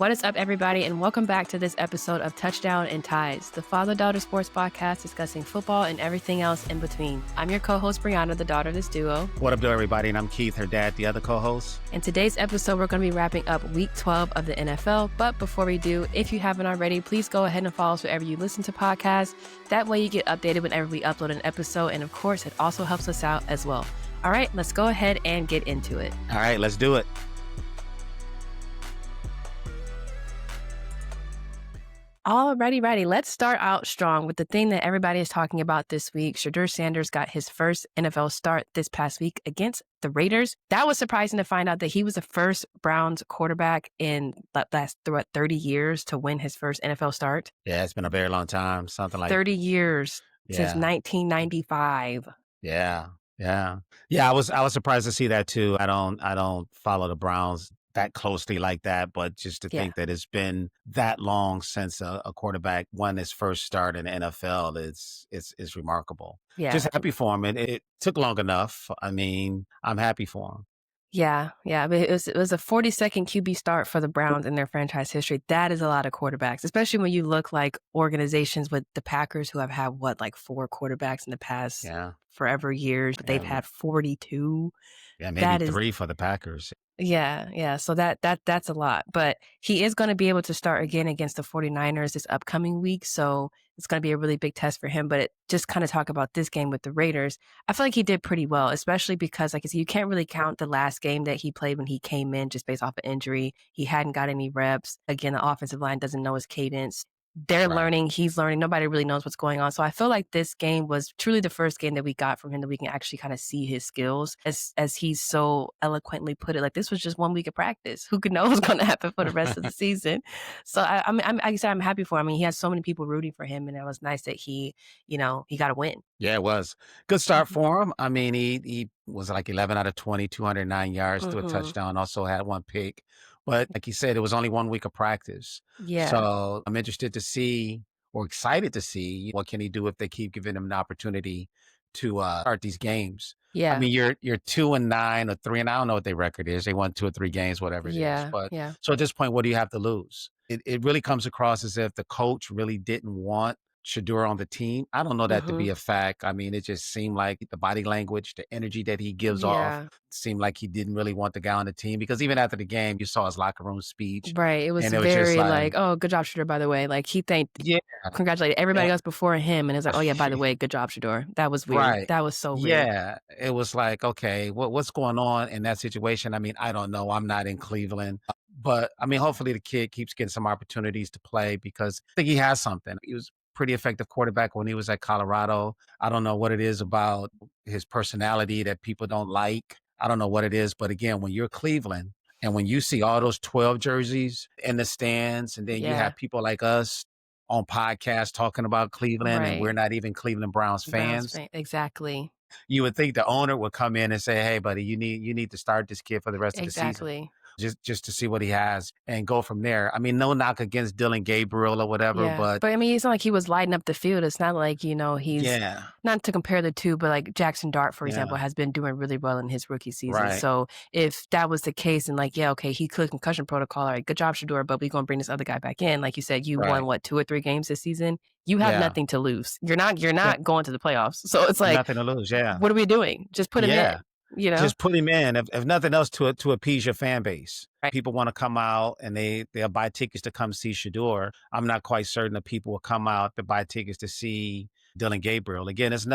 What is up, everybody, and welcome back to this episode of Touchdown and Ties, the father-daughter sports podcast discussing football and everything else in between. I'm your co-host, Brianna, the daughter of this duo. What up, everybody? And I'm Keith, her dad, the other co-host. In today's episode, we're going to be wrapping up Week 12 of the NFL. But before we do, if you haven't already, please go ahead and follow us wherever you listen to podcasts. That way you get updated whenever we upload an episode. And of course, it also helps us out as well. All right, let's go ahead and get into it. All right, let's do it. Alrighty, ready. Let's start out strong with the thing that everybody is talking about this week. Shedeur Sanders got his first NFL start this past week against the Raiders. That was surprising to find out that he was the first Browns quarterback in the last 30 years to win his first NFL start. Yeah, it's been a very long time. Something like 30 years since 1995. Yeah. I was surprised to see that too. I don't follow the Browns that closely like that, but just to think that it's been that long since a quarterback won his first start in the NFL is remarkable. Yeah. Just happy for him. It took long enough. I mean, I'm happy for him. Yeah. But it was a 42nd QB start for the Browns in their franchise history. That is a lot of quarterbacks, especially when you look like organizations with the Packers who have had 4 quarterbacks in the past forever years, but they've had 42. Yeah, maybe 3 for the Packers. Yeah. So that's a lot. But he is going to be able to start again against the 49ers this upcoming week. So it's going to be a really big test for him. But just kind of talk about this game with the Raiders. I feel like he did pretty well, especially because, like I said, you can't really count the last game that he played when he came in just based off of injury. He hadn't got any reps. Again, the offensive line doesn't know his cadence. They're learning, he's learning. Nobody really knows what's going on. So I feel like this game was truly the first game that we got from him that we can actually kind of see his skills as he's so eloquently put it. Like, this was just 1 week of practice. Who could know what's going to happen for the rest of the season? So I'm happy for him. I mean, he has so many people rooting for him, and it was nice that he got a win. Yeah, it was. Good start for him. I mean, he was like 11 out of 20, 209 yards, threw a touchdown, also had 1 pick. But like you said, it was only 1 week of practice. Yeah. So I'm interested to see, or excited to see, what can he do if they keep giving him an opportunity to start these games. Yeah. I mean, you're 2-9 or 3, and I don't know what their record is. They won 2 or 3 games, whatever it is. But so at this point, what do you have to lose? It really comes across as if the coach really didn't want Shadur on the team. I don't know that to be a fact. I mean, it just seemed like the body language, the energy that he gives off, seemed like he didn't really want the guy on the team, because even after the game, you saw his locker room speech. Right. It was very like, oh, good job, Shadur, by the way. Like, he congratulated everybody else before him. And it's like, oh, yeah, by the way, good job, Shadur. That was weird. Right. That was so weird. Yeah. It was like, okay, what's going on in that situation? I mean, I don't know. I'm not in Cleveland. But, I mean, hopefully the kid keeps getting some opportunities to play, because I think he has something. He was pretty effective quarterback when he was at Colorado. I don't know what it is about his personality that people don't like. I don't know what it is. But again, when you're Cleveland and when you see all those 12 jerseys in the stands, and then you have people like us on podcasts talking about Cleveland, and we're not even Cleveland Browns fans. Exactly. You would think the owner would come in and say, hey, buddy, you need to start this kid for the rest of the season. Just to see what he has and go from there. I mean, no knock against Dylan Gabriel or whatever, but I mean, it's not like he was lighting up the field. It's not like, he's not to compare the two, but like Jackson Dart, for example, has been doing really well in his rookie season. Right. So if that was the case, and like, he could concussion protocol. All right, good job, Shadur, but we're going to bring this other guy back in. Like you said, you won 2 or 3 games this season. You have nothing to lose. You're not going to the playoffs. So it's like, nothing to lose. Yeah. What are we doing? Just put him in. Just put him in, if nothing else, to appease your fan base. Right. People want to come out and they'll buy tickets to come see Shadur. I'm not quite certain that people will come out to buy tickets to see Dylan Gabriel. Again, it's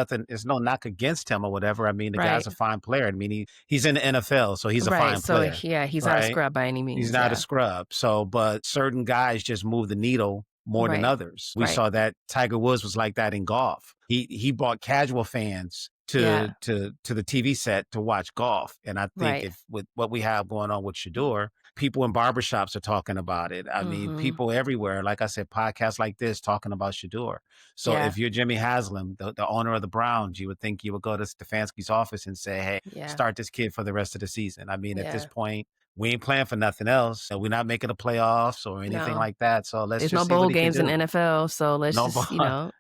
no knock against him or whatever. I mean, the guy's a fine player. I mean, he's in the NFL, so he's a fine player. So he's not a scrub by any means. He's not a scrub. So, but certain guys just move the needle more than others. We saw that Tiger Woods was like that in golf. He brought casual fans to the TV set to watch golf. And I think if with what we have going on with Shadur, people in barbershops are talking about it. I mean, people everywhere, like I said, podcasts like this talking about Shadur. So if you're Jimmy Haslam, the owner of the Browns, you would think you would go to Stefanski's office and say, hey, start this kid for the rest of the season. I mean, at this point, we ain't playing for nothing else. We're not making the playoffs or anything like that. So let's There's just no see bowl what he can games do. in NFL. So let's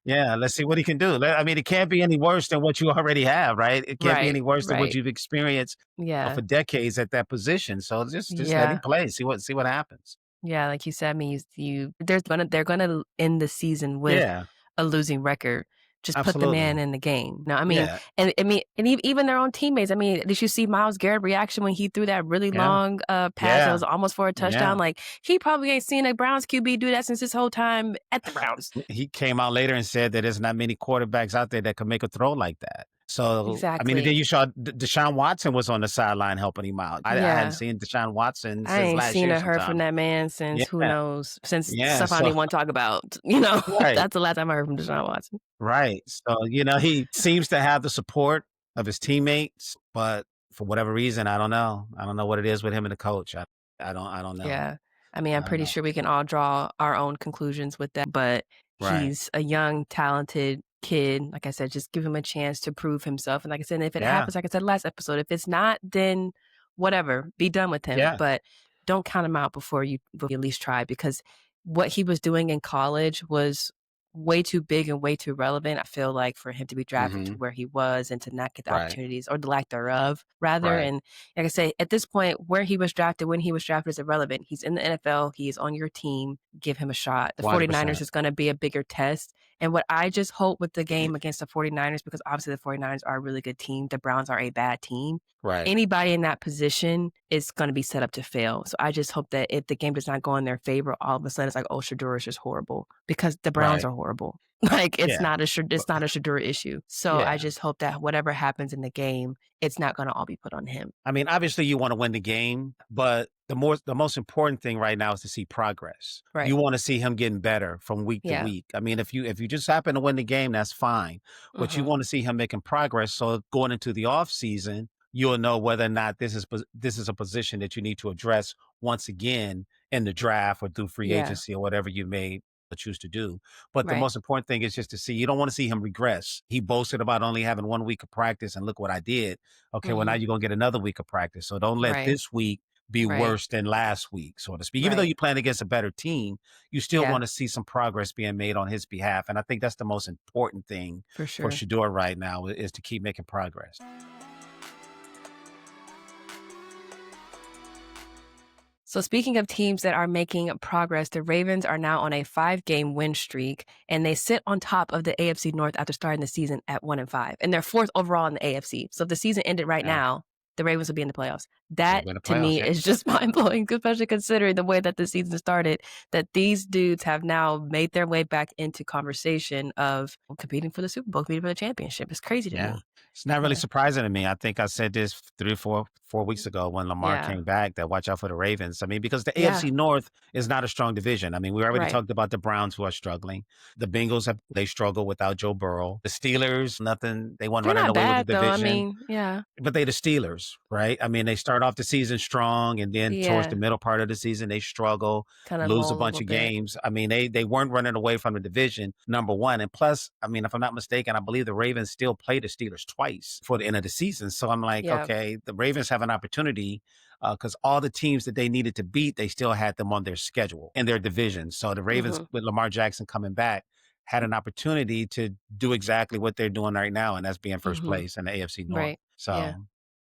Yeah, let's see what he can do. I mean, it can't be any worse than what you already have, right? It can't be any worse than what you've experienced for decades at that position. So just let him play. See what happens. Yeah, like you said, I mean, they're gonna end the season with Yeah, a losing record. Just put the man absolutely. in the game. No, I mean, Yeah, even their own teammates. I mean, did you see Myles Garrett's reaction when he threw that really yeah, long pass that yeah, was almost for a touchdown? yeah. Like he probably ain't seen a Browns QB do that since his whole time at the Browns. He came out later and said that there's not many quarterbacks out there that can make a throw like that. So, I mean, and then Exactly. you saw Deshaun Watson was on the sideline helping him out. I hadn't Yeah. seen Deshaun Watson I since ain't last seen year or heard from sometime. that man Yeah, since who knows, since yeah. stuff I don't So, even want to talk about. You know, right, that's the last time I heard from Deshaun Watson. right. So, he seems to have the support of his teammates, but for whatever reason, I don't know. I don't know what it is with him and the coach. I don't know. Yeah. I mean, I'm I don't pretty know. sure we can all draw our own conclusions with that, but Right. he's a young, talented kid. Like I said, just give him a chance to prove himself. And like I said, if it Yeah. happens, like I said last episode, if it's not, then whatever, be done with him. Yeah. But don't count him out before you at least try, because what he was doing in college was way too big and way too relevant. I feel like for him to be drafted to Hmm. where he was and to not get the Right. opportunities or the lack thereof, rather. Right. And like I say, at this point, where he was drafted, when he was drafted is irrelevant. He's in the NFL. He is on your team. Give him a shot. The 49ers 100%. is going to be a bigger test. And what I just hope with the game against the 49ers, because obviously the 49ers are a really good team, the Browns are a bad team. Right. Anybody in that position is going to be set up to fail. So I just hope that if the game does not go in their favor, all of a sudden it's like, oh, Shadur is just horrible, because the Browns Right. are horrible. Like Yeah. it's not a Shadur issue. So I Yeah. just hope that whatever happens in the game, it's not going to all be put on him. I mean, obviously you want to win the game, but the most important thing right now is to see progress. Right. You want to see him getting better from week to Yeah. week. I mean, if you just happen to win the game, that's fine. But you Mhm. want to see him making progress. So going into the off season, you'll know whether or not this is a position that you need to address once again in the draft or through free Yeah. agency or whatever you may choose to do. But the Right. most important thing is just to see, you don't want to see him regress. He boasted about only having 1 week of practice and look what I did. Okay, well, now Mhm. you're going to get another week of practice. So don't let Right. this week be Right. worse than last week, so to speak. Even though Right. you plan against a better team, you still Yeah, want to see some progress being made on his behalf. And I think that's the most important thing for for sure. Shedeur right now is to keep making progress. So speaking of teams that are making progress, the Ravens are now on a 5-game win streak, and they sit on top of the AFC North after starting the season at 1-5, and they're fourth overall in the AFC. So if the season ended right Yeah, now, the Ravens would be in the playoffs. they'll That win the to playoffs. me Yeah, is just mind blowing, especially considering the way that the season started. That these dudes have now made their way back into conversation of competing for the Super Bowl, competing for the championship. It's crazy to yeah. me. It's not really Yeah, surprising to me. I think I said this 3 or 4 weeks ago when Lamar yeah, came back, that watch out for the Ravens. I mean, because the yeah. AFC North is not a strong division. I mean, we already Right. talked about the Browns who are struggling. The Bengals they struggle without Joe Burrow. The Steelers, nothing. They weren't They're running not away with the bad though. I division. mean, yeah, But they the Steelers, right? I mean, they start off the season strong, and then towards the yeah. middle part of the season, they struggle, Kind of lose a lull a bunch little of bit. games. I mean, they weren't running away from the division, number one. And plus, I mean, if I'm not mistaken, I believe the Ravens still play the Steelers twice for the end of the season. So I'm like, Yeah. okay, the Ravens have an opportunity because all the teams that they needed to beat, they still had them on their schedule in their division. So the Ravens, Mhm. with Lamar Jackson coming back, had an opportunity to do exactly what they're doing right now, and that's being first Mhm. place in the AFC North. Right. Yeah. So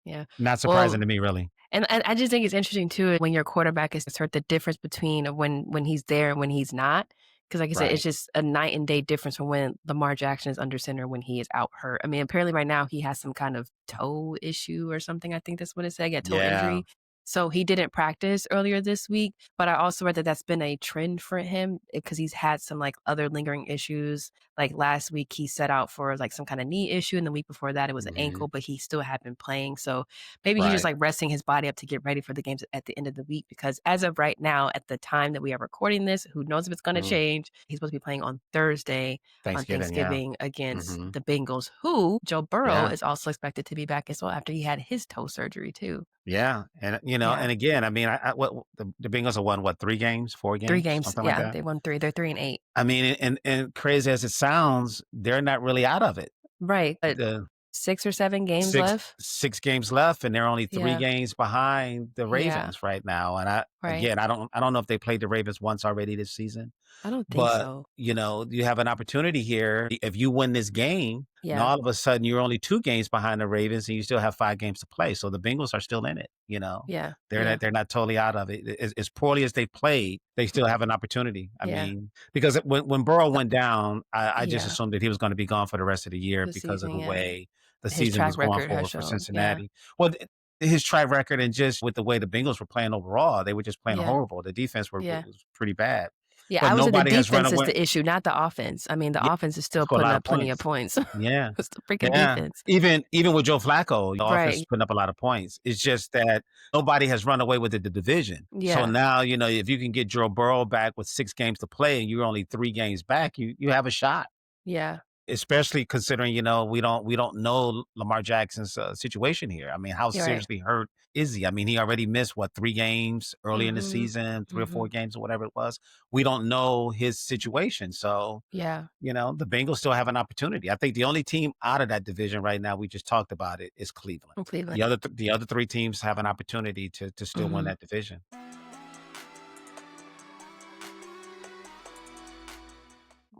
Yeah. not Well, surprising to me, really. and I just think it's interesting too when your quarterback is hurt, the difference between when he's there and when he's not. Because like I said, it's Right. just a night and day difference from when Lamar Jackson is under center when he is out hurt. I mean, apparently right now he has some kind of toe issue or something. I think that's what it said. Yeah, toe Yeah. injury. So he didn't practice earlier this week, but I also read that that's been a trend for him because he's had some like other lingering issues. Like last week, he set out for like some kind of knee issue, and the week before that, it was an ankle, Mhm. but he still had been playing. So maybe he's just Right. like resting his body up to get ready for the games at the end of the week. Because as of right now, at the time that we are recording this, who knows if it's going to Mhm. change? He's supposed to be playing on Thursday on Thanksgiving, yeah. Thanksgiving against Mhm. the Bengals, who Joe Burrow Yeah. is also expected to be back as well after he had his toe surgery too. Yeah. And, Yeah. and again, I mean, what the Bengals have won, what, 3 games, 4 3 games, games. something like Yeah, that? they won 3. They're 3-8. I mean, and crazy as it sounds, they're not really out of it. Right, but The 6 or 7 games 6 left? 6 games left, and they're only 3 Yeah. games behind the Yeah. Ravens right now. And Right. I don't know if they played the Ravens once already this season, I don't think but, so. you have an opportunity here. If you win this game, Now Yeah. all of a sudden you're only 2 games behind the Ravens and you still have 5 games to play. So the Bengals are still in it, you know. Yeah. They're Yeah. not totally out of it. As poorly as they played, they still have an opportunity. I Yeah. mean, because when Burrow went down, I just Yeah. assumed that he was going to be gone for the rest of the year The because of the season, yeah. way the His season track was going record has forward for shown. Yeah. Cincinnati. Well, his track record and just with the way the Bengals were playing overall, they were just playing Yeah. horrible. The defense Yeah. was pretty bad. Yeah, But I would say the nobody has run defense is away. the issue, not the offense. I mean, the Yeah, offense is they still score a putting lot of up plenty of points. points. Yeah. It's the freaking Yeah. defense. Even with Joe Flacco, the offense is Right. putting up a lot of points. It's just that nobody has run away with the division. So Yeah. now, you know, if you can get Joe Burrow back with 6 games to play and you're only 3 games back, you have a shot. Yeah. Especially considering, you know, we don't know Lamar Jackson's situation here. I mean, how You're right. seriously hurt is he? I mean, he already missed what 3 games early in the Mhm. season, 3 or 4 Mhm. games or whatever it was. We don't know his situation. So, Yeah. you know, the Bengals still have an opportunity. I think the only team out of that division right now, we just talked about it, is Cleveland. From Cleveland. The other 3 teams have an opportunity to still win Mhm. that division.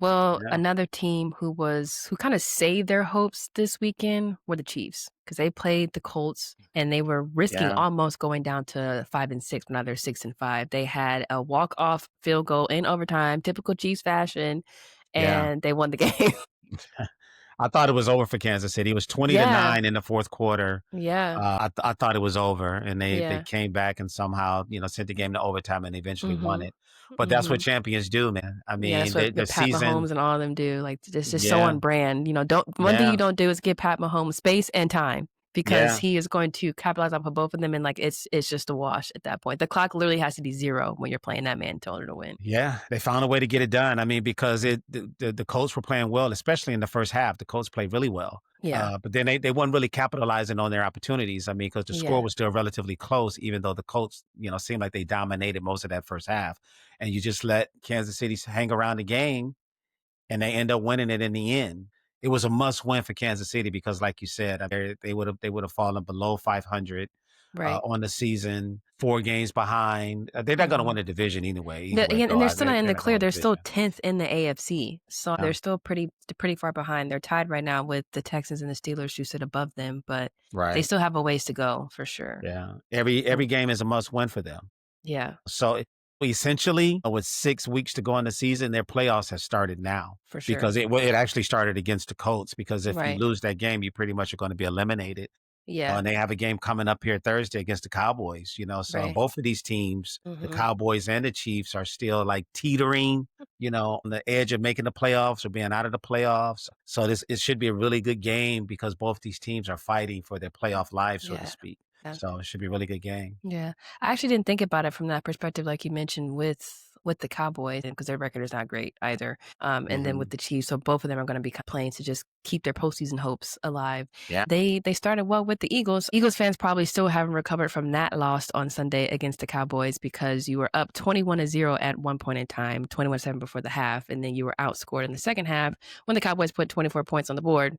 Well, Yeah. another team who kinda saved their hopes this weekend were the Chiefs, because they played the Colts, and they were risking Yeah. almost going down to 5-6, but now they're 6-5. They had a walk-off field goal in overtime, typical Chiefs fashion, Yeah. and they won the game. I thought it was over for Kansas City. It was 20 to Yeah. 9 in the 4th quarter. Yeah. I thought it was over, and they Yeah. came back and somehow, you know, sent the game to overtime and eventually won Mhm. it. But that's what Mhm. champions do, man. I Yeah, mean, that's what the Pat season. Mahomes and all of them do, like, it's just so Yeah. on brand, you know, don't one thing Yeah. you don't do is give Pat Mahomes space and time because Yeah. he is going to capitalize off of both of them, and, like, it's just a wash at that point. The clock literally has to be 0 when you're playing that man in order to win. Yeah, they found a way to get it done. I mean, because the Colts were playing well, especially in the first half. The Colts played really well. Yeah. But then they weren't really capitalizing on their opportunities. I mean, because the score Yeah. was still relatively close, even though the Colts, you know, seemed like they dominated most of that first half. And you just let Kansas City hang around the game, and they end up winning it in the end. It was a must win for Kansas City because, like you said, they would have fallen below 500 Right. on the season, 4 games behind. They're not going to win Mhm. the division anyway. Either The way, again, and though, they're still not in they're the not going clear. to win They're the still division. 10th in the AFC, so Yeah. they're still pretty far behind. They're tied right now with the Texans and the Steelers who sit above them, but they Right. still have a ways to go for sure. Yeah. Mm, Every game is a must win for them. yeah, So essentially, with 6 weeks to go in the season, their playoffs have started now for sure. because it actually started against the Colts. Because if you Right. lose that game, you pretty much are going to be eliminated. Yeah. And they have a game coming up here Thursday against the Cowboys, you know. So Right. both of these teams, the Mhm. Cowboys and the Chiefs, are still like teetering, you know, on the edge of making the playoffs or being out of the playoffs. So it should be a really good game because both these teams are fighting for their playoff lives, so to Yeah. speak. Yeah. So it should be a really good game. Yeah. I actually didn't think about it from that perspective, like you mentioned with the Cowboys, because their record is not great either. And then with Hmm. the Chiefs, so both of them are going to be playing to just keep their postseason hopes alive. Yeah. They started well with the Eagles. Eagles fans probably still haven't recovered from that loss on Sunday against the Cowboys because you were up 21-0 at one point in time, 21-7 before the half, and then you were outscored in the second half when the Cowboys put 24 points on the board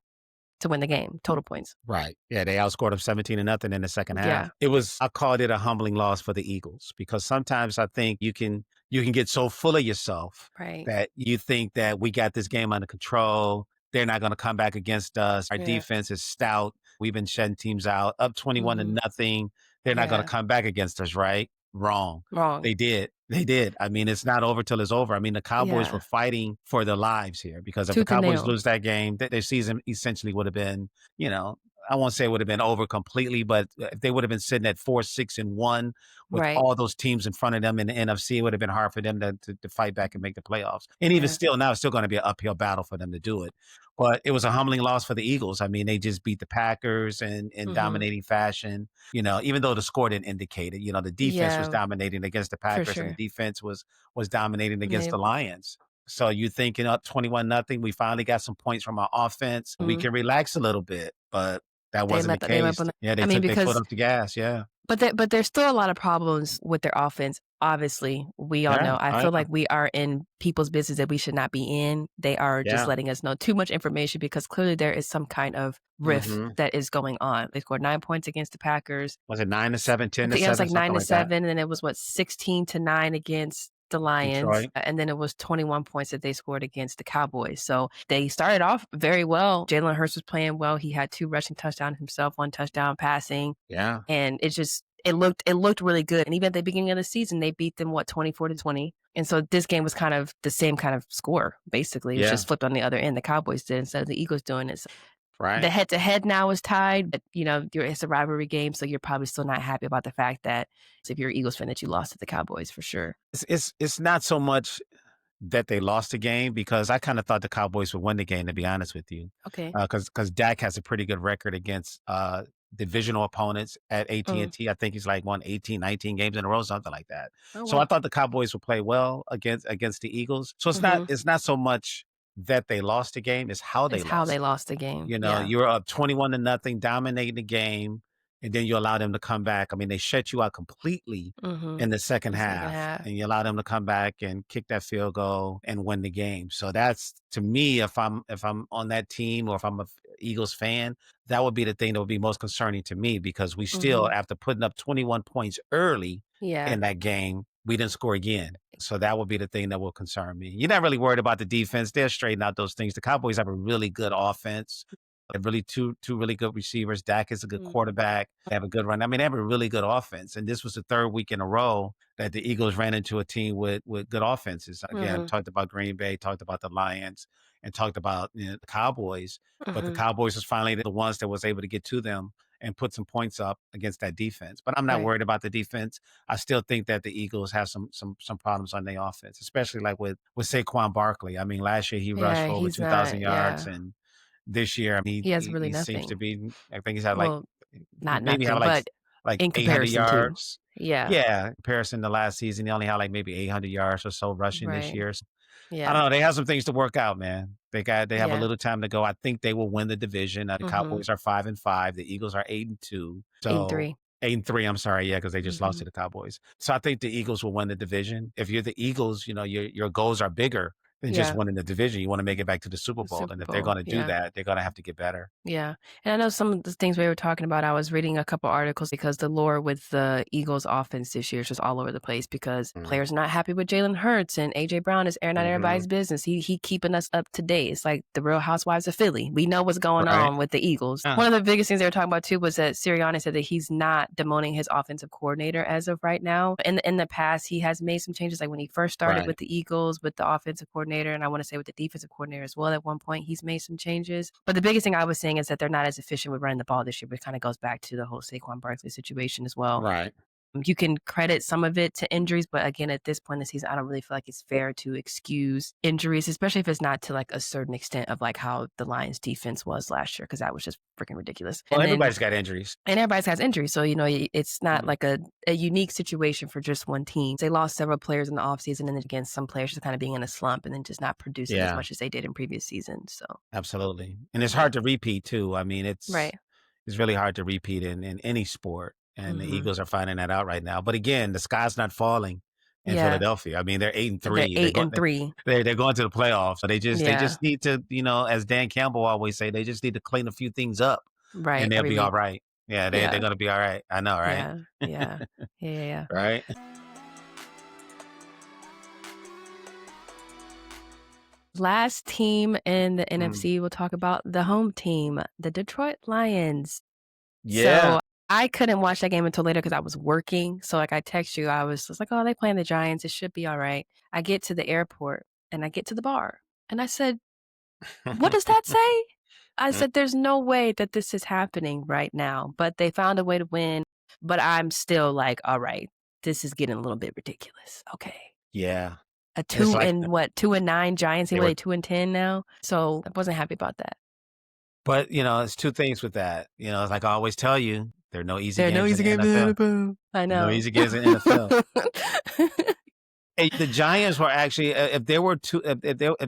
to win the game, total points. Right. Yeah, they outscored them 17-0 in the second half. Yeah. I called it a humbling loss for the Eagles because sometimes I think you can get so full of yourself Right. that you think that we got this game under control. They're not going to come back against us. Our Yeah. defense is stout. We've been shutting teams out, up 21 to Hmm. nothing. They're not going to Yeah. come back against us, right? Wrong. Wrong. They did. They did. I mean, it's not over till it's over. I mean, the Cowboys were Yeah. fighting for their lives here because if the Tooth and Cowboys nail. lose that game, their season essentially would have been, you know, I won't say it would have been over completely, but if they would have been sitting at 4-6-1 with Right. all those teams in front of them in the NFC, it would have been hard for them to fight back and make the playoffs. And even Yeah. still, now it's still going to be an uphill battle for them to do it. But it was a humbling loss for the Eagles. I mean, they just beat the Packers in Mhm. dominating fashion. You know, even though the score didn't indicate it, you know, the defense was Yeah, dominating against the for Packers and the sure. defense was dominating against They the Lions. So you thinking up 21-0, we finally got some points from our offense. We Mhm. can relax a little bit, but that wasn't the They let case. them. Yeah, they I mean, took their foot because off the gas. Yeah. but there's still a lot of problems with their offense. Obviously, we all Yeah. know. I I feel know. like we are in people's business that we should not be in. They are just Yeah. letting us know too much information because clearly there is some kind of rift Hmm. that is going on. They scored 9 points against the Packers. Was it 9-7, I ten to think it was seven, like something like that? 9-7, and then it was what 16-9 against the Lions, Detroit. and then it was 21 points that they scored against the Cowboys. So they started off very well. Jalen Hurts was playing well. He had 2 rushing touchdowns himself, 1 touchdown passing. Yeah. And it looked really good. And even at the beginning of the season, they beat them 24-20. And so this game was kind of the same kind of score, basically. It was just flipped on the other end. The Cowboys did instead of the Eagles doing it. So right. The head-to-head now is tied, but it's a rivalry game, so you're probably still not happy about the fact that if you're an Eagles fan that you lost to the Cowboys for sure. It's not so much that they lost the game, because I kind of thought the Cowboys would win the game, to be honest with you. Okay. Because Dak has a pretty good record against divisional opponents at AT&T. I think he's like won 18, 19 games in a row, something like that. Oh, so wow. I thought the Cowboys would play well against the Eagles. So it's not so much that they lost the game, it's how they lost the game. You were up 21-0, dominating the game, and then you allow them to come back. I mean, they shut you out completely in the second half, and you allow them to come back and kick that field goal and win the game. So that's, to me, if I'm on that team, or if I'm a Eagles fan, that would be the thing that would be most concerning to me, because we still, after putting up 21 points early in that game, we didn't score again. So that would be the thing that will concern me. You're not really worried about the defense. They'll straighten out those things. The Cowboys have a really good offense. They have really two really good receivers. Dak is a good quarterback. They have a good run. I mean, they have a really good offense. And this was the 3rd week in a row that the Eagles ran into a team with good offenses. Again, talked about Green Bay, talked about the Lions, and talked about the Cowboys. But the Cowboys was finally the ones that was able to get to them and put some points up against that defense. But I'm not worried about the defense. I still think that the Eagles have some problems on their offense, especially like with Saquon Barkley. I mean, last year he rushed for over 2,000 yards, and this year, I mean, he has really he seems to nothing. be, I think he's had Not maybe nothing, had but like in 800 comparison to. yards. Yeah. Yeah, in comparison to last season, he only had like maybe 800 yards or so rushing this Right. year. So, I Yeah. don't know. They have some things to work out, man. They have a Yeah. little time to go. I think they will win the division. The Cowboys are 5-5. The Eagles are 8-2. So 8-3. 8-3. I'm sorry, yeah, because they just lost to the Cowboys. So I think the Eagles will win the division. If you're the Eagles, your goals are bigger than just winning the division. You want to make it back to the Super Bowl, and if they're going to do that, they're going to have to get better. Yeah. And I know some of the things we were talking about, I was reading a couple articles because the lore with the Eagles offense this year is just all over the place because players are not happy with Jalen Hurts, and A.J. Brown is airing out everybody's business. He keeping us up to date. It's like the Real Housewives of Philly. We know what's going on with the Eagles. One of the biggest things they were talking about too was that Sirianni said that he's not demoting his offensive coordinator as of right now. In the past, he has made some changes, like when he first started with the Eagles, with the offensive coordinator, and I want to say with the defensive coordinator as well. At one point, he's made some changes. But the biggest thing I was saying is that they're not as efficient with running the ball this year, but it kind of goes back to the whole Saquon Barkley situation as well. Right. You can credit some of it to injuries, but again, at this point in the season, I don't really feel like it's fair to excuse injuries, especially if it's not to like a certain extent of like how the Lions defense was last year, because that was just freaking ridiculous. Well, everybody's got injuries. And everybody has injuries. So, it's not like a unique situation for just one team. They lost several players in the offseason, and then again, some players just kind of being in a slump and then just not producing as much as they did in previous seasons. So absolutely. And it's hard to repeat too. I mean, it's really hard to repeat in any sport. And the Eagles are finding that out right now. But again, the sky's not falling in Philadelphia. I mean, they're 8-3. They're 8-3. They're going to the playoffs. So they just need to, as Dan Campbell always say, they just need to clean a few things up. Right. And they'll be all right. Yeah, they're going to be all right. I know, right? Yeah. Right? Last team in the NFC, we'll talk about the home team, the Detroit Lions. Yeah. So I couldn't watch that game until later because I was working. So like I text you, I was just like, oh, they playing the Giants. It should be all right. I get to the airport and I get to the bar and I said, what does that say? I said, there's no way that this is happening right now, but they found a way to win. But I'm still like, all right, this is getting a little bit ridiculous. Okay. Yeah. A 2-9 Giants. They were 2-10 now. So I wasn't happy about that. But, it's two things with that. It's like I always tell you, there are no easy games in the NFL. I know. No easy games in the NFL. Hey, the Giants were actually, if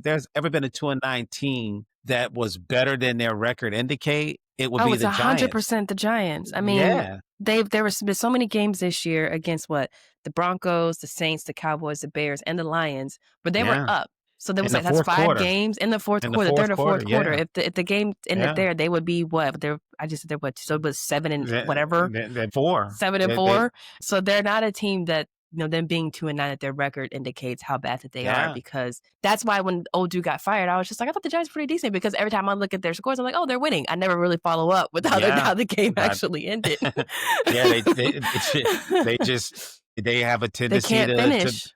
there's ever been a 2-9 team that was better than their record indicate, it would be the Giants. 100% the Giants. I mean, there was been so many games this year against the Broncos, the Saints, the Cowboys, the Bears, and the Lions, but they were up. So there was that's 5 games in the fourth quarter, third or fourth quarter. If the game ended there, they would be what? I just said they're what? So it was 7 and whatever. 4. 7 and 4. So they're not a team that them being 2-9, that their record indicates how bad that they are, Yeah. because that's why when old dude got fired, I was just like, I thought the Giants were pretty decent, because every time I look at their scores, I'm like, oh, they're winning. I never really follow up with Yeah. how the game But actually ended. yeah, they just they have a They tendency can't to finish,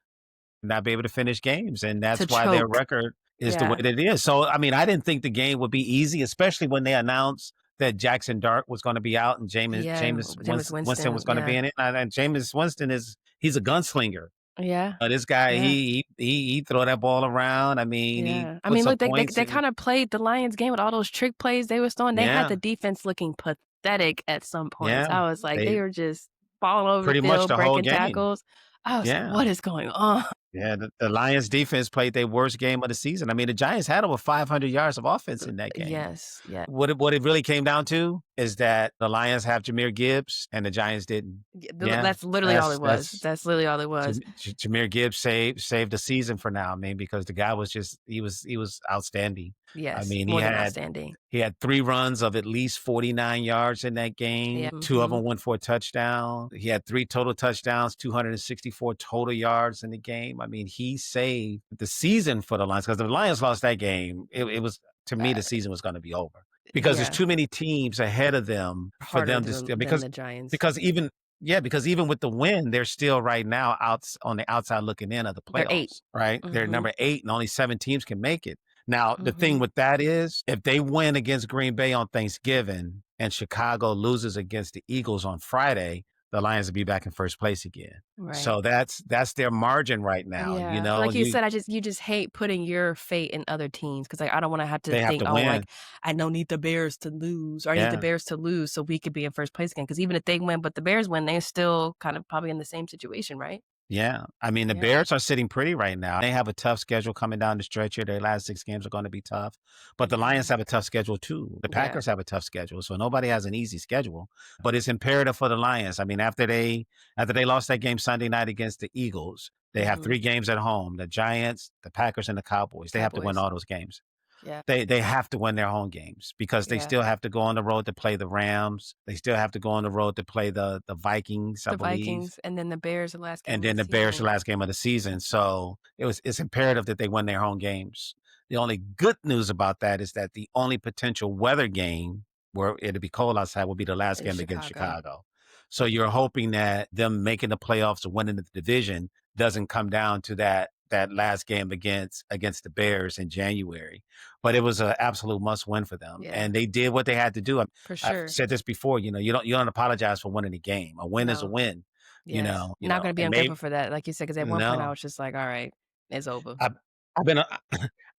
not be able to finish games, and to that's why their choke. record is the way Yeah. that it is. So, I mean, I didn't think the game would be easy, especially when they announced that Jackson Dart was going to be out and Yeah, Jameis Winston Winston, was going to be yeah. in it. And Jameis Winston he's a gunslinger. Yeah. This guy, Yeah. he throw that ball around. I mean, he Yeah. I mean, puts up look, points. they kinda played the Lions game with all those trick plays they was throwing. They had Yeah, the defense looking pathetic at some points. yeah. I was like, they They were just falling over the pretty much field, the whole breaking game. tackles. I was like, Yeah. "What is going on?" Yeah, the Lions defense played their worst game of the season. I mean, the Giants had over 500 yards of offense in that game. Yes, yeah. What it really came down to is that the Lions have Jameer Gibbs and the Giants didn't. Yeah, That's literally all that's it was. that's That's literally all it was. Jameer Gibbs saved the season for now. I mean, because the guy was just he was outstanding. I Yes, mean, more than outstanding. he had 3 runs of at least 49 yards in that Yeah, game. 2 of mhm. them went for a touchdown. He had 3 total touchdowns, 264 total yards in the game. I mean, he saved the season for the Lions, because the Lions lost that game. It was, to me, the Uh, season was going to be over, because there's yeah, too many teams ahead of them for harder them to than because the Giants. because even yeah, because even with the win, they're still right now on the outside looking in of the They're 8. playoffs, right? They're Mhm, number 8 and only 7 teams can make it. Now, the thing mhm. with that is, if they win against Green Bay on Thanksgiving and Chicago loses against the Eagles on Friday, the Lions will be back in first place again. Right. So that's their margin right now. You Yeah, know, like you said, you just hate putting your fate in other teams, because, like, I don't wanna have to they have think, to "Oh, win. like, I don't need the Bears to lose, or I need the Yeah. Bears to lose so we could be in first place again." Because even if they win but the Bears win, they're still kind of probably in the same situation, right? Yeah. I mean, the Yeah. Bears are sitting pretty right now. They have a tough schedule coming down the stretch here. Their last 6 games are going to be tough. But the Yeah. Lions have a tough schedule too. The Yeah. Packers have a tough schedule. So nobody has an easy schedule. But it's imperative for the Lions. I mean, after they lost that game Sunday night against the Eagles, they have Mhm. 3 games at home. The Giants, the Packers, and the Cowboys. They have to win Cowboys. all those games. Yeah. They have to win their home games, because they Yeah. still have to go on the road to play the Rams. They still have to go on the road to play the Vikings, I The believe, Vikings, and then the Bears, the last and game of then the the Bears the season. last game of the season. So it's imperative that they win their home games. The only good news about that is that the only potential weather game where it'll be cold outside will be the last In game against Chicago. Chicago. So you're hoping that them making the playoffs or winning the division doesn't come down to that last game against the Bears in January. But it was an absolute must win for them, Yeah, and they did what they had to do. for I've sure. said this before. You don't apologize for winning a game. A win is a No. win. Yes. Not gonna be And maybe ungrateful for that, like you said, because at one point I no, was just like, "Alright, it's over." I've I've been a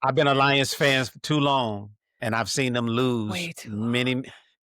I've been a Lions fan for too long, and I've seen them lose Way too long.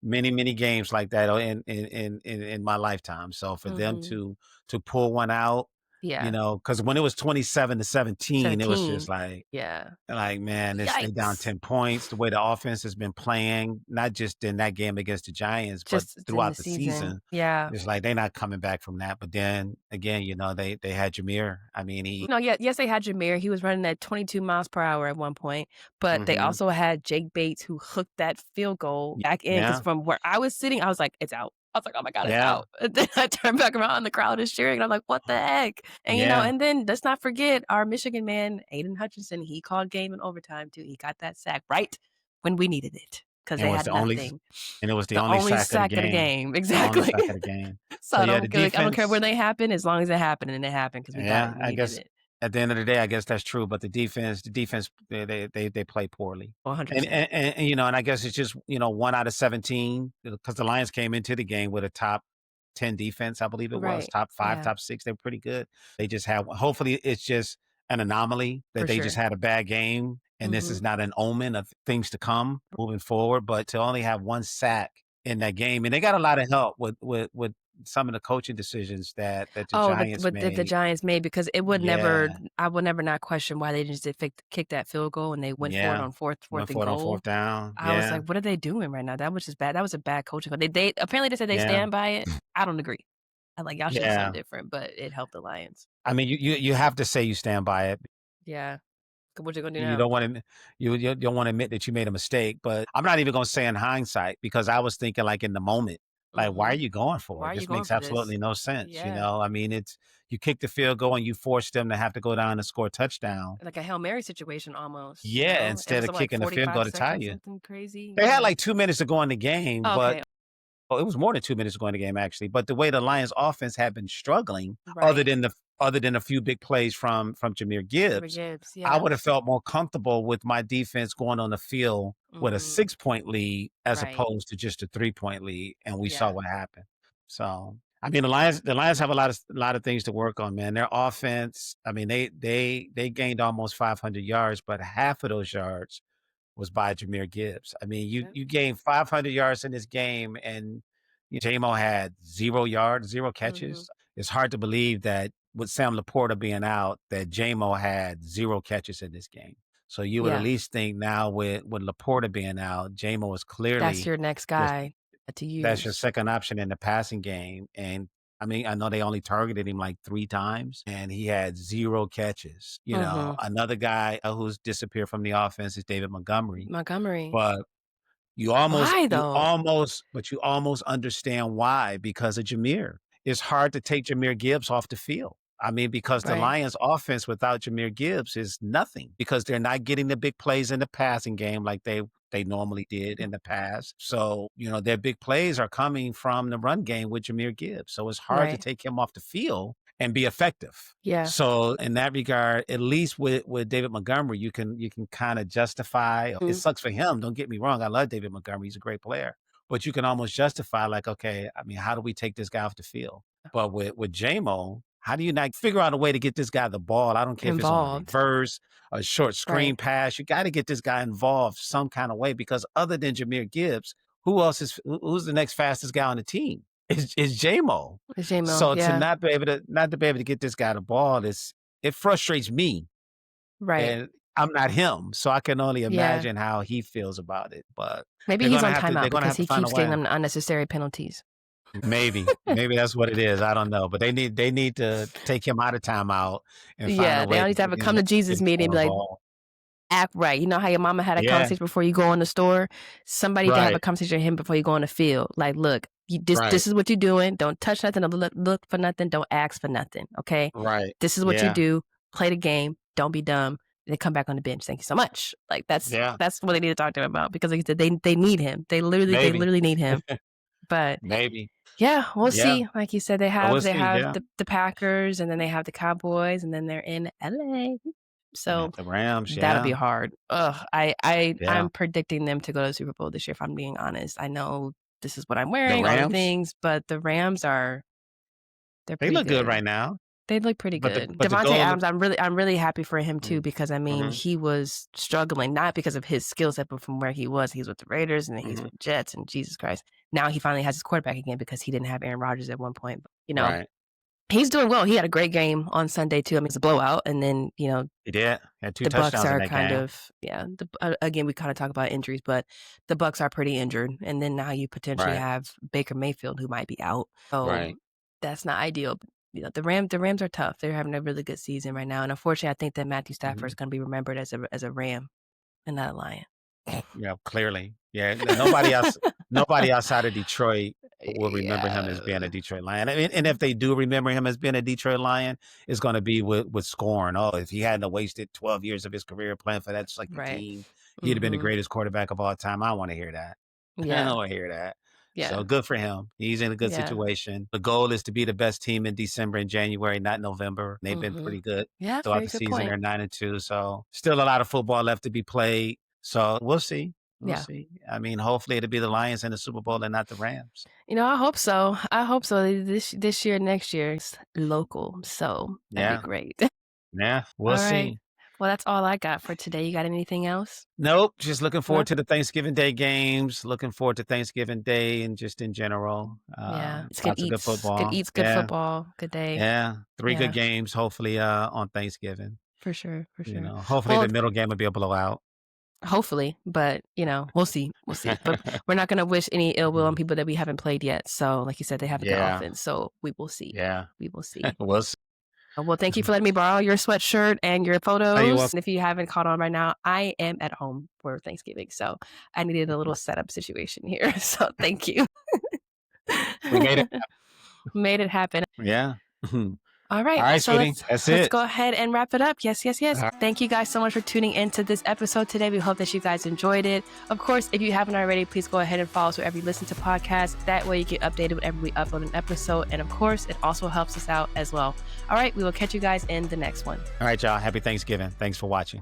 many games like that in my lifetime. So for them Mhm. to pull one out, Yeah. because when it was 27-17, it was just 17. like, Yeah. man, they down Yikes. 10 points. The way the offense has been playing, not just in that game against the Giants, but Just in the throughout the season. season, Yeah. it's like they're not coming back from that. But then again, they had Jameer. I mean, No, yeah, yes, they had Jameer. He was running at 22 miles per hour at one point, but they mhm. also had Jake Bates, who hooked that field goal back in, because Yeah, from where I was sitting, I was like, "It's out." I was like, "Oh my god, it's yeah, out." And then I turned back around and the crowd is cheering, and I'm like, "What the heck?" And, yeah. and then let's not forget our Michigan man, Aiden Hutchinson, he called game in overtime too. He got that sack right when we needed it, because And they was had the only nothing. and it was the The only only sack of the sack of the game. game. The only Exactly. sack of the game. So So, I yeah, the don't care when defense they happen, as long as it happened, and it happened, because we got it. yeah, We I needed guess it. at the end of the day, I guess that's true, but the defense, they play poorly. And 100%. and I guess it's just, 1 out of 17, because the Lions came into the game with a top 10 defense, I believe it was, Right. top 5, Yeah, top 6, they're pretty good. They just have hopefully, it's just an anomaly that for they just sure. had a bad game, and this is Mhm. not an omen of things to come moving forward, but to only have 1 sack in that game, and they got a lot of help with some of the coaching decisions that the Oh, Giants the made. Giants made, because it would never Yeah, I would never not question why they just did kick that field goal and they went for it yeah. on fourth Went and for it on goal. 4th down. I was Yeah, like, "What are they doing right now?" That was just bad. That was a bad coaching call. They apparently they said they yeah, stand by it. I don't agree. I like, y'all should have something yeah. different, but it helped the Lions. I mean, you have to say you stand by it. Yeah. What you gonna do You now? don't wanna you don't wanna admit that you made a mistake, but I'm not even gonna say in hindsight, because I was thinking, like, in the moment. Like, why are you going for Why it? are you Just going makes for this? absolutely no sense, you Yeah. know? I mean, it's you kick the field goal and you force them to have to go down and score a touchdown. Like a Hail Mary situation almost, you Yeah, know? It instead was of like kicking the field 45 goal to tie seconds, you. something crazy. They had Yeah. like 2 minutes to go in the game, but Okay. well, it was more than 2 minutes to go in the game, actually. But the way the Lions offense had been struggling, Right. other than a few big plays from Jameer Jameer Gibbs, Gibbs, I yeah. would have felt more comfortable with my defense going on the field with a 6-point lead as Right. opposed to just a 3-point lead, and we saw Yeah. what happened. So, I mean, the Lions have a lot of things to work on, man. Their offense, I mean, they gained almost 500 yards, but half of those yards was by Jameer Gibbs. I mean, Yep. you gained 500 yards in this game, and J-Mo had 0 yards, 0 Mhm. catches. It's hard to believe that with Sam Laporta being out, that J-Mo had 0 catches in this game. So you would at Yeah. least think now with Laporta being out, J-Mo is That's clearly your next just guy to that's your use. second option in the passing game. And I mean, I know they only targeted him like 3 times and he had 0 catches. You know, Mhm. another guy who's disappeared from the offense is David Montgomery. Montgomery. But Why though? you almost understand why, because of Jameer. It's hard to take Jameer Gibbs off the field. I mean, because the Right. Lions offense without Jameer Gibbs is nothing because they're not getting the big plays in the passing game like they normally did in the past. So, you know, their big plays are coming from the run game with Jameer Gibbs. So it's hard to Right. take him off the field and be effective. Yeah. So in that regard, at least with David Montgomery, you can kind of justify. It Mm. sucks for him. Don't get me wrong. I love David Montgomery. He's a great player. But you can almost justify like, okay, I mean, how do we take this guy off the field? But with JMO, how do you not figure out a way to get this guy the ball? I don't care if it's on a Involved. reverse, a short screen Right. pass. You got to get this guy involved some kind of way because other than Jameer Gibbs, who's the next fastest guy on the team? Is JMO. It's J-Mo, So to yeah. not to be able to get this guy the ball it frustrates me, Right. and I'm not him, so I can only Yeah. imagine how he feels about it. But Maybe he's on they're timeout gonna because have to he find a keeps getting way. them unnecessary penalties. Maybe that's what it is. I don't know, but they need to take him out of timeout and find a Yeah, they way all to need to have a get come him to Jesus this guy meeting and the be like, ball. act right. You know how your mama had a Yeah, conversation before you go in the store? Somebody to have a right, conversation with him before you go on the field. Like, look, right, this is what you're doing. Don't touch nothing. Don't look for nothing. Don't ask for nothing. Okay. right. This is what you Yeah, do. Play the game. Don't be dumb. Then come back on the bench. Thank you so much. Like yeah, that's what they need to talk to him about because like you said, they need him. They maybe, literally need him. But maybe. yeah, we'll Yeah, see. Like you said, we'll they see. have Yeah, the Packers and then they have the Cowboys and then they're in LA. yeah. So The Rams. that'll be Yeah, hard. Ugh, yeah. I'm predicting them to go to the Super Bowl this year, if I'm being honest. I know this is what I'm The wearing, all the Rams. things, but the Rams they're They pretty look good good. right now, They look pretty good. but the Devontae goal. Adams, I'm really happy for him too, because I mean, Mm-hmm, he was struggling, not because of his skill set, but from where he was. He's with the Raiders and then he's mm-hmm. with Jets and Jesus Christ. Now he finally has his quarterback again because he didn't have Aaron Rodgers at one point. But, you know, Right. he's doing well. He had a great game on Sunday too. I mean, it's a blowout. And then, you know, He did. He had 2 the Bucks touchdowns in are that kind game. of, yeah. Again, we kind of talk about injuries, but the Bucks are pretty injured. And then now you potentially Right. have Baker Mayfield who might be out. So Right. that's not ideal. You know, the Rams are tough. They're having a really good season right now. And unfortunately, I think that Matthew Stafford Mhm. is going to be remembered as a Ram and not a Lion. Yeah, clearly. Yeah, nobody outside of Detroit will remember him as being Yeah. a Detroit Lion. I mean, and if they do remember him as being a Detroit Lion, it's going to be with scorn. Oh, if he hadn't have wasted 12 years of his career playing for that sucky Right. team, he'd have been the Mm-hmm. greatest quarterback of all time. I don't want to hear that. I Yeah. don't want to hear that. So Yeah. good for him. He's in a good Yeah. situation. The goal is to be the best team in December and January, not November. They've been Mm-hmm. pretty good Yeah, throughout very the good season. point. They're 9-2. So still a lot of football left to be played. So we'll see. We'll Yeah. see. I mean, hopefully it'll be the Lions in the Super Bowl and not the Rams. You know, I hope so. I hope so. This year, next year, it's local. So that'd be Yeah. great. Yeah. All We'll right. see. Well, that's all I got for today. You got anything else? Nope. Just looking forward Nope. to the Thanksgiving Day games. Looking forward to Thanksgiving Day and just in general. Yeah. It's good Lots of good eats. Good football. eats, good Yeah. football. Good day. Yeah. 3 good Yeah. games, hopefully, on Thanksgiving. For sure. For You sure. know, hopefully Well, the middle game will be a blowout. hopefully, but you know, we'll see. We'll see. But we're not gonna wish any ill will on Mhm. people that we haven't played yet. So, like you said, they have a good Yeah. offense. So we will see. Yeah. We will see. We'll see. Well, thank you for letting me borrow your sweatshirt and your You're photos. welcome. And if you haven't caught on right now, I am at home for Thanksgiving. So I needed a little setup situation here. So thank you. We made it. Made it happen. Yeah. All right. All right, So sweetie. Let's go ahead and wrap it up. Yes. Thank you guys so much for tuning into this episode today. We hope that you guys enjoyed it. Of course, if you haven't already, please go ahead and follow us wherever you listen to podcasts. That way you get updated whenever we upload an episode. And of course, it also helps us out as well. All right. We will catch you guys in the next one. All right, y'all. Happy Thanksgiving. Thanks for watching.